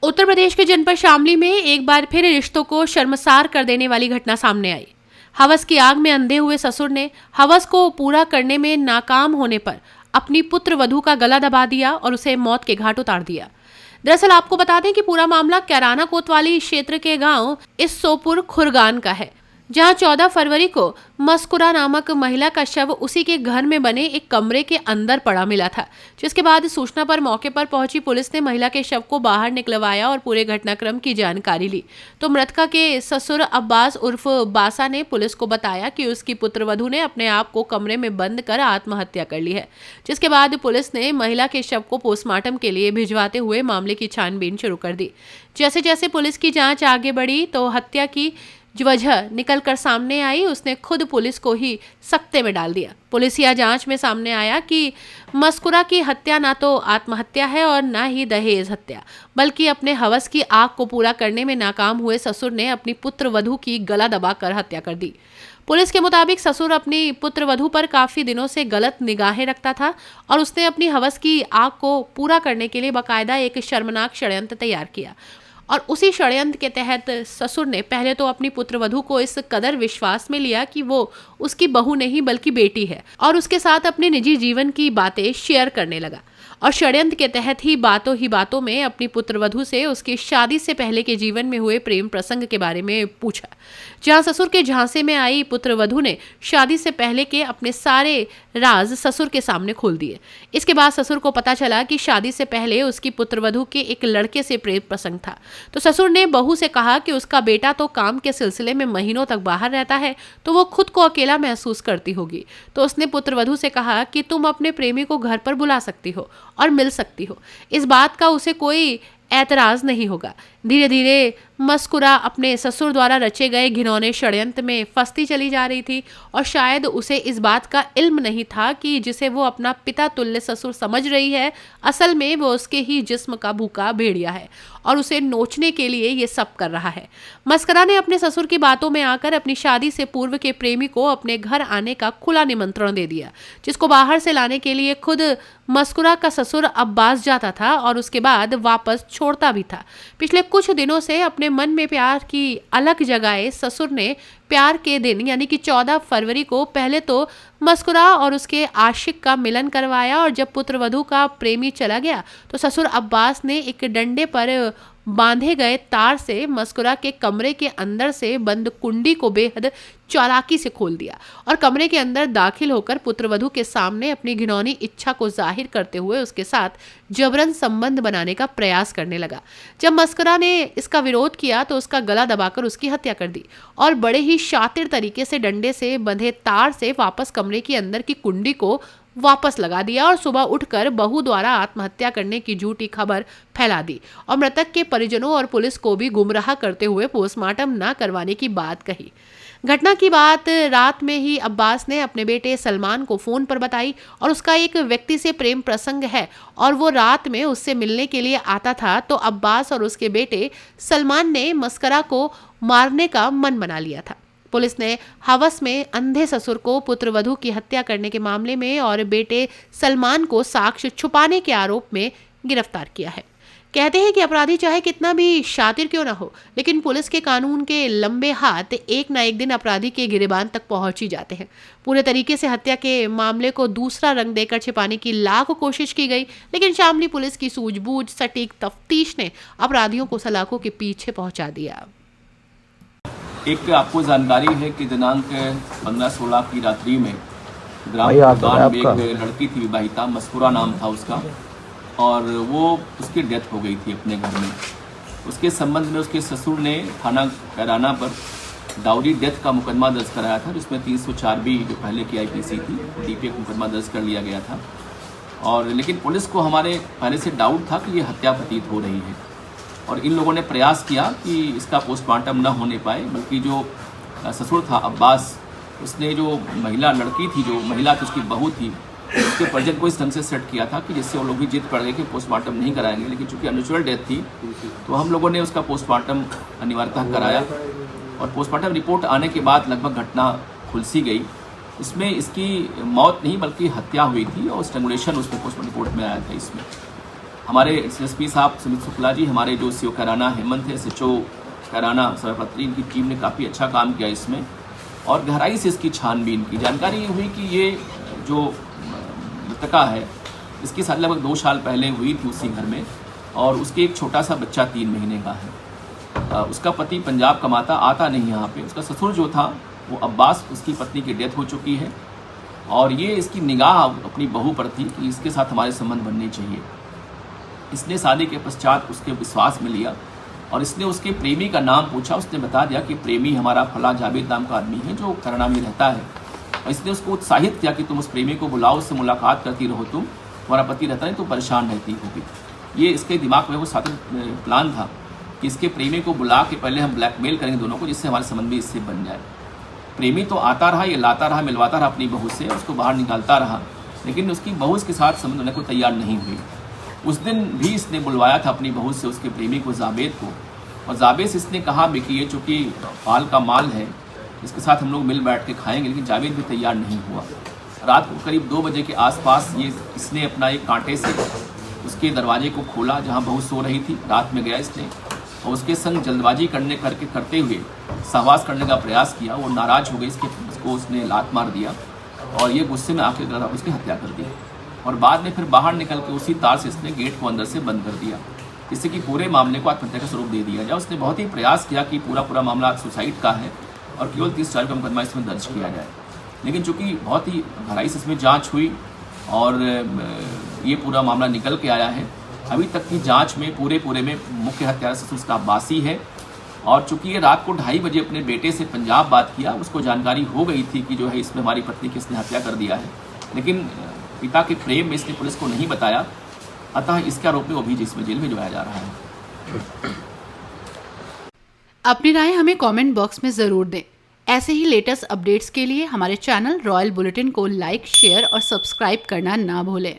उत्तर प्रदेश के जनपद शामली में एक बार फिर रिश्तों को शर्मसार कर देने वाली घटना सामने आई। हवस की आग में अंधे हुए ससुर ने हवस को पूरा करने में नाकाम होने पर अपनी पुत्र वधू का गला दबा दिया और उसे मौत के घाट उतार दिया। दरअसल आपको बता दें कि पूरा मामला कैराना कोतवाली क्षेत्र के गांव इसोपुर खुरगान का है, जहां 14 फरवरी को मस्कुरा नामक महिला का शव उसी के घर में बने एक कमरे के अंदर पड़ा मिला था। जिसके बाद सूचना पर मौके पर पहुंची पुलिस ने महिला के शव को बाहर निकलवाया और पूरे घटनाक्रम की जानकारी ली। तो मृतका के ससुर अब्बास उर्फ बासा ने पुलिस को बताया कि उसकी पुत्रवधू ने अपने आप को कमरे में बंद कर आत्महत्या कर ली है। जिसके बाद पुलिस ने महिला के शव को पोस्टमार्टम के लिए भिजवाते हुए मामले की छानबीन शुरू कर दी। जैसे जैसे पुलिस की जांच आगे बढ़ी तो हत्या की जो वजह निकल कर सामने आई, उसने खुद पुलिस को ही सकते में डाल दिया। पुलिसिया जांच में सामने आया कि मस्कुरा की हत्या ना तो आत्महत्या है और ना ही दहेज हत्या, बल्कि अपने हवस की आग को पूरा करने में नाकाम हुए ससुर ने अपनी पुत्र वधू की गला दबाकर हत्या कर दी। पुलिस के मुताबिक ससुर अपनी पुत्र वधू पर काफी दिनों से गलत निगाहें रखता था और उसने अपनी हवस की आग को पूरा करने के लिए बाकायदा एक शर्मनाक षड्यंत्र तैयार किया। और उसी षड्यंत्र के तहत ससुर ने पहले तो अपनी पुत्रवधू को इस कदर विश्वास में लिया कि वो उसकी बहू नहीं बल्कि बेटी है और उसके साथ अपने निजी जीवन की बातें शेयर करने लगा। और षड्यंत्र के तहत ही बातों में अपनी पुत्रवधू से उसकी शादी से पहले के जीवन में हुए प्रेम प्रसंग के बारे में पूछा। जहां ससुर के झांसे में आई पुत्रवधू ने शादी से पहले के अपने सारे राज ससुर के सामने खोल दिए। इसके बाद ससुर को पता चला कि शादी से पहले उसकी पुत्रवधू के एक लड़के से प्रेम प्रसंग था। तो ससुर ने बहू से कहा कि उसका बेटा तो काम के सिलसिले में महीनों तक बाहर रहता है, तो वो खुद को अकेला महसूस करती होगी। तो उसने पुत्रवधू से कहा कि तुम अपने प्रेमी को घर पर बुला सकती हो और मिल सकती हो, इस बात का उसे कोई ऐतराज नहीं होगा। धीरे धीरे मस्कुरा अपने ससुर द्वारा रचे गए घिनौने षड्यंत्र में फंसती चली जा रही थी और शायद उसे इस बात का इल्म नहीं था कि जिसे वो अपना पिता तुल्य ससुर समझ रही है, असल में वो उसके ही जिस्म का भूखा भेड़िया है और उसे नोचने के लिए ये सब कर रहा है। मस्कुरा ने अपने ससुर की बातों में आकर अपनी शादी से पूर्व के प्रेमी को अपने घर आने का खुला निमंत्रण दे दिया, जिसको बाहर से लाने के लिए खुद मस्कुरा का ससुर अब्बास जाता था और उसके बाद वापस छोड़ता भी था। पिछले कुछ दिनों से अपने मन में प्यार की अलग जगाए ससुर ने प्यार के दिन यानी कि 14 फरवरी को पहले तो मस्कुरा और उसके आशिक का मिलन करवाया और जब पुत्रवधू का प्रेमी चला गया तो ससुर अब्बास ने एक डंडे पर बांधे गए तार से मस्कुरा के कमरे के अंदर से बंद कुंडी को बेहद चालाकी से खोल दिया और कमरे के अंदर दाखिल होकर पुत्रवधू के सामने अपनी घिनौनी इच्छा को जाहिर करते हुए उसके साथ जबरन संबंध बनाने का प्रयास करने लगा। जब मस्कुरा ने इसका विरोध किया तो उसका गला दबाकर उसकी हत्या कर दी और बड़े ही शातिर तरीके से डंडे से बंधे तार से वापस कमरे के अंदर की कुंडी को वापस लगा दिया और सुबह उठकर बहू द्वारा आत्महत्या करने की झूठी खबर फैला दी और मृतक के परिजनों और पुलिस को भी गुमराह करते हुए पोस्टमार्टम न करवाने की बात कही। घटना की बात रात में ही अब्बास ने अपने बेटे सलमान को फोन पर बताई और उसका एक व्यक्ति से प्रेम प्रसंग है और वो रात में उससे मिलने के लिए आता था। तो अब्बास और उसके बेटे सलमान ने मस्कुरा को मारने का मन बना लिया था। पुलिस ने हवस में अंधे ससुर को पुत्रवधू की हत्या करने के मामले में और बेटे सलमान को साक्ष्य छुपाने के आरोप में गिरफ्तार किया है। कहते हैं कि अपराधी चाहे कितना भी शातिर क्यों ना हो, लेकिन पुलिस के कानून के लंबे हाथ एक ना एक दिन अपराधी के गिरेबान तक पहुंच ही जाते हैं। पूरे तरीके से हत्या के मामले को दूसरा रंग देकर छिपाने की लाख कोशिश की गई, लेकिन शामली पुलिस की सूझबूझ सटीक तफ्तीश ने अपराधियों को सलाखों के पीछे पहुंचा दिया। एक आपको जानकारी है कि दिनांक 15-16 की रात्रि में ग्राम खुरगान में एक लड़की थी विवाहिता, मस्कुरा नाम था उसका, और वो उसकी डेथ हो गई थी अपने घर में। उसके संबंध में उसके ससुर ने थाना कैराना पर डाउरी डेथ का मुकदमा दर्ज कराया था, जिसमें 304 भी जो पहले की आईपीसी थी डीपीए मुकदमा दर्ज कर लिया गया था। और लेकिन पुलिस को हमारे पहले से डाउट था कि ये हत्या प्रतीत हो रही है और इन लोगों ने प्रयास किया कि इसका पोस्टमार्टम न होने पाए, बल्कि जो ससुर था अब्बास, उसने जो महिला लड़की थी, जो महिला की उसकी बहू थी, उसके परिजन को इस ढंग से सेट किया था कि जिससे वो लोग भी जिद पड़ गए कि पोस्टमार्टम नहीं कराएंगे। लेकिन चूंकि अननेचुरल डेथ थी तो हम लोगों ने उसका पोस्टमार्टम अनिवार्यतः कराया और पोस्टमार्टम रिपोर्ट आने के बाद लगभग घटना खुलसी गई। इसमें इसकी मौत नहीं बल्कि हत्या हुई थी और स्ट्रैंगुलेशन उसमें पोस्टमार्टम रिपोर्ट में आया था। इसमें हमारे एसएसपी साहब सुमित शुक्ला जी, हमारे जो सीओ कैराना हेमंत है, SHO कैराना सरपत्री, इनकी टीम ने काफ़ी अच्छा काम किया इसमें और गहराई से इसकी छानबीन की। जानकारी हुई कि ये जो मृतका है इसकी शादी लगभग 2 साल पहले हुई थी उसी घर में और उसके एक छोटा सा बच्चा 3 महीने का है। उसका पति पंजाब कमाता, आता नहीं यहाँ पे। उसका ससुर जो था वो अब्बास, उसकी पत्नी की डेथ हो चुकी है और ये इसकी निगाह अपनी बहू पर थी कि इसके साथ हमारे संबंध बनने चाहिए। इसने शादी के पश्चात उसके विश्वास में लिया और इसने उसके प्रेमी का नाम पूछा। उसने बता दिया कि प्रेमी हमारा फला जावेद नाम का आदमी है जो करना में रहता है। और इसने उसको उत्साहित किया कि तुम उस प्रेमी को बुलाओ, उससे मुलाकात करती रहो, तुम्हारा पति रहता है तो परेशान रहती होगी। ये इसके दिमाग में वो सातन प्लान था कि इसके प्रेमी को बुला के पहले हम ब्लैकमेल करेंगे दोनों को, जिससे हमारे संबंध भी इससे बन जाए। प्रेमी तो आता रहा, ये लाता रहा, मिलवाता रहा अपनी बहू से, उसको बाहर निकालता रहा, लेकिन उसकी बहू के साथ संबंध होने को तैयार नहीं हुई। उस दिन भी इसने बुलवाया था अपनी बहू से उसके प्रेमी को, जावेद को, और जावेद से इसने कहा भी कि ये चूँकि पाल का माल है, इसके साथ हम लोग मिल बैठ के खाएंगे, लेकिन जावेद भी तैयार नहीं हुआ। रात को करीब 2 बजे के आसपास इसने अपना एक कांटे से उसके दरवाजे को खोला जहाँ बहू सो रही थी। रात में गया इसने और उसके संग जल्दबाजी करते हुए सहवास करने का प्रयास किया। वो नाराज़ हो गई, उसको उसने लात मार दिया और ये गुस्से में आकर उसकी हत्या कर दी और बाद में फिर बाहर निकल के उसी तार से इसने गेट को अंदर से बंद कर दिया, जिससे कि पूरे मामले को आत्महत्या का स्वरूप दे दिया जाए। उसने बहुत ही प्रयास किया कि पूरा मामला सुसाइड का है और केवल 30 साल का मुकदमा इसमें दर्ज किया जाए, लेकिन चूँकि बहुत ही गहराई से इसमें जाँच हुई और ये पूरा मामला निकल के आया है। अभी तक की जांच में पूरे में मुख्य हत्यारा ससुर उसका अब्बासी है और चूंकि ये रात को 2:30 बजे अपने बेटे से पंजाब बात किया, उसको जानकारी हो गई थी कि जो है इसमें हमारी पत्नी की इसने हत्या कर दिया है, लेकिन पिता के प्रेम में इसने पुलिस को नहीं बताया, अतः इसके आरोप में वो भी जिसमें जेल में भिजवाया जा रहा है। अपनी राय हमें कमेंट बॉक्स में ज़रूर दें। ऐसे ही लेटेस्ट अपडेट्स के लिए हमारे चैनल रॉयल बुलेटिन को लाइक, शेयर और सब्सक्राइब करना ना भूलें।